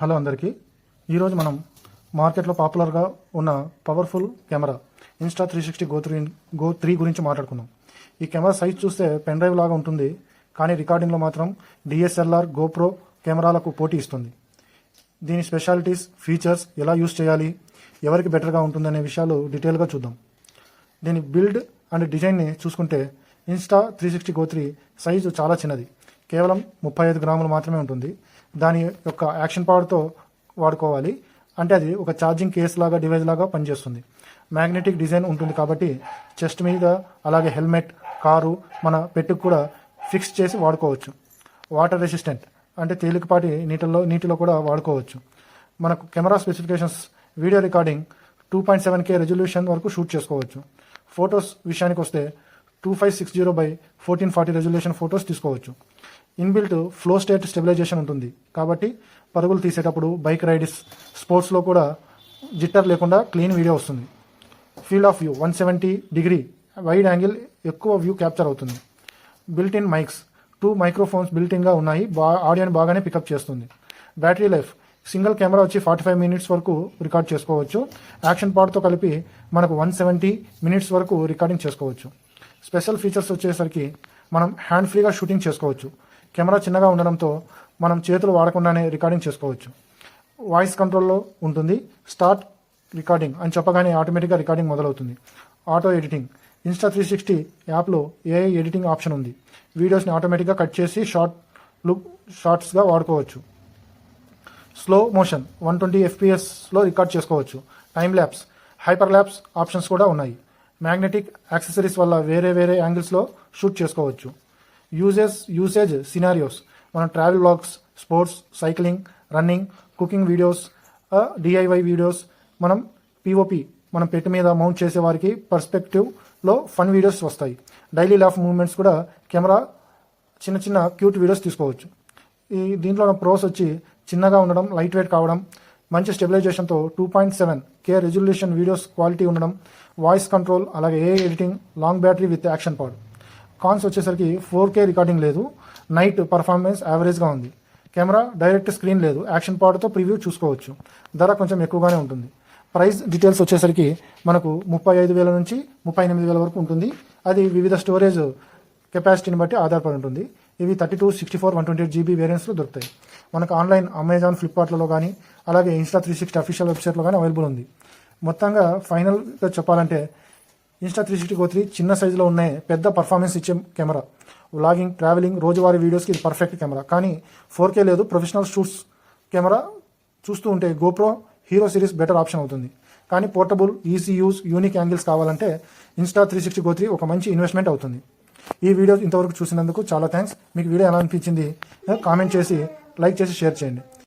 Hello అందరికీ. ఈరోజు మనం మార్కెట్లో పాపులర్గా ఉన్న పవర్ఫుల్ కెమెరా Insta360 Go 3 గురించి మాట్లాడుకుందాం. ఈ కెమెరా సైజ్ చూస్తే పెన్ డ్రైవ్ లాగా ఉంటుంది, కానీ రికార్డింగ్లో మాత్రం DSLR GoPro కెమెరాలకు పోటీ ఇస్తుంది. దీని స్పెషాలిటీస్, ఫీచర్స్, ఎలా యూస్ చేయాలి, ఎవరికి బెటర్గా ఉంటుందనే విషయాలు డీటెయిల్గా చూద్దాం. దీని బిల్డ్ అండ్ డిజైన్ని చూసుకుంటే Insta360 Go 3 సైజు చాలా చిన్నది, కేవలం 35 గ్రాములు మాత్రమే ఉంటుంది. దాని యొక్క యాక్షన్ పవర్తో వాడుకోవాలి అంటే అది ఒక ఛార్జింగ్ కేస్ లాగా డివైస్ లాగా పనిచేస్తుంది. మ్యాగ్నెటిక్ డిజైన్ ఉంటుంది కాబట్టి చెస్ట్ మీద, అలాగే హెల్మెట్, కారు, మన పెట్టుకు కూడా ఫిక్స్ చేసి వాడుకోవచ్చు. వాటర్ రెసిస్టెంట్ అంటే తేలికపాటి నీటిలో కూడా వాడుకోవచ్చు. మనకు camera specifications, video recording 2.7K resolution వరకు షూట్ చేసుకోవచ్చు. ఫొటోస్ విషయానికి వస్తే 2560x1440 రెజల్యూషన్ ఫొటోస్ తీసుకోవచ్చు. ఇన్బిల్ట్ ఫ్లో స్టేట్ స్టెబిలైజేషన్ ఉంటుంది కాబట్టి పరుగులు తీసేటప్పుడు, బైక్ రైడ్స్, స్పోర్ట్స్లో కూడా జిట్టర్ లేకుండా క్లీన్ వీడియో వస్తుంది. Field of view 170 degree wide angle ఎక్కువ వ్యూ క్యాప్చర్ అవుతుంది. Built in mics 2 microphones built ఇన్గా ఉన్నాయి, ఆడియోని బాగానే పికప్ చేస్తుంది. బ్యాటరీ లైఫ్ సింగిల్ కెమెరా వచ్చి 45 మినిట్స్ వరకు రికార్డ్ చేసుకోవచ్చు. యాక్షన్ పార్ట్తో కలిపి మనకు 170 మినిట్స్ వరకు రికార్డింగ్ చేసుకోవచ్చు. స్పెషల్ ఫీచర్స్ వచ్చేసరికి మనం హ్యాండ్ ఫ్రీగా షూటింగ్ చేసుకోవచ్చు. కెమెరా చిన్నగా ఉండడంతో మనం చేతులు వాడకుండానే రికార్డింగ్ చేసుకోవచ్చు. వాయిస్ కంట్రోల్లో ఉంటుంది. స్టార్ట్ రికార్డింగ్ అని చెప్పగానే ఆటోమేటిక్గా రికార్డింగ్ మొదలవుతుంది. ఆటో ఎడిటింగ్ Insta360 యాప్లో AI ఎడిటింగ్ ఆప్షన్ ఉంది. వీడియోస్ని ఆటోమేటిక్గా కట్ చేసి షార్ట్స్గా వాడుకోవచ్చు. స్లో మోషన్ 120 FPSలో రికార్డ్ చేసుకోవచ్చు. Time lapse, hyper lapse options కూడా ఉన్నాయి. మ్యాగ్నెటిక్ యాక్సెసరీస్ వల్ల వేరే యాంగిల్స్లో షూట్ చేసుకోవచ్చు. యూసేజ్ సినారియోస్ మనం travel vlogs, sports, cycling, running, cooking videos, DIY videos, మనం POP మనం పెట్టి మీద మౌంట్ చేసే వారికి పర్స్పెక్టివ్లో ఫన్ వీడియోస్ వస్తాయి. డైలీ లైఫ్ మూవ్మెంట్స్ కూడా కెమెరా చిన్న క్యూట్ వీడియోస్ తీసుకోవచ్చు. దీంట్లో ప్రోస్ వచ్చి చిన్నగా ఉండడం, లైట్ వెయిట్ కావడం, మంచి స్టెబిలైజేషన్తో 2.7K రెజల్యూషన్ వీడియోస్ క్వాలిటీ ఉండడం, వాయిస్ కంట్రోల్, అలాగే AI editing, long battery with action pod. Cons వచ్చేసరికి 4K రికార్డింగ్ లేదు, నైట్ పర్ఫార్మెన్స్ యావరేజ్గా ఉంది. కెమెరా డైరెక్ట్ స్క్రీన్ లేదు, యాక్షన్ పాడ్తో ప్రివ్యూ చూసుకోవచ్చు. ధర కొంచెం ఎక్కువగానే ఉంటుంది. ప్రైస్ డీటెయిల్స్ వచ్చేసరికి మనకు 35,000 నుంచి 38,000 వరకు ఉంటుంది. అది వివిధ స్టోరేజ్ కెపాసిటీని బట్టి ఆధారపడి ఉంటుంది. ఇవి 32, 64, 128 GB వేరియంట్స్లో దొరుకుతాయి. మనకు ఆన్లైన్ అమెజాన్, ఫ్లిప్కార్ట్లో కానీ, అలాగే Insta360 అఫీషియల్ వెబ్సైట్లో కానీ అవైలబుల్ ఉంది. మొత్తంగా ఫైనల్గా చెప్పాలంటే Insta360 Go 3 చిన్న సైజులో ఉన్నాయి, పెద్ద పర్ఫార్మెన్స్ ఇచ్చే కెమెరా. వ్లాగింగ్, ట్రావెలింగ్, రోజువారీ వీడియోస్కి ఇది పర్ఫెక్ట్ కెమెరా. కానీ 4K లేదు, ప్రొఫెషనల్ షూట్స్ కెమెరా చూస్తూ ఉంటే GoPro hero series better option అవుతుంది. కానీ portable, easy use, unique angles కావాలంటే Insta360 Go 3 ఒక మంచి ఇన్వెస్ట్మెంట్ అవుతుంది. ఈ వీడియో ఇంతవరకు చూసినందుకు చాలా థ్యాంక్స్. మీకు వీడియో ఎలా అనిపించింది కామెంట్ చేసి, లైక్ చేసి, షేర్ చేయండి.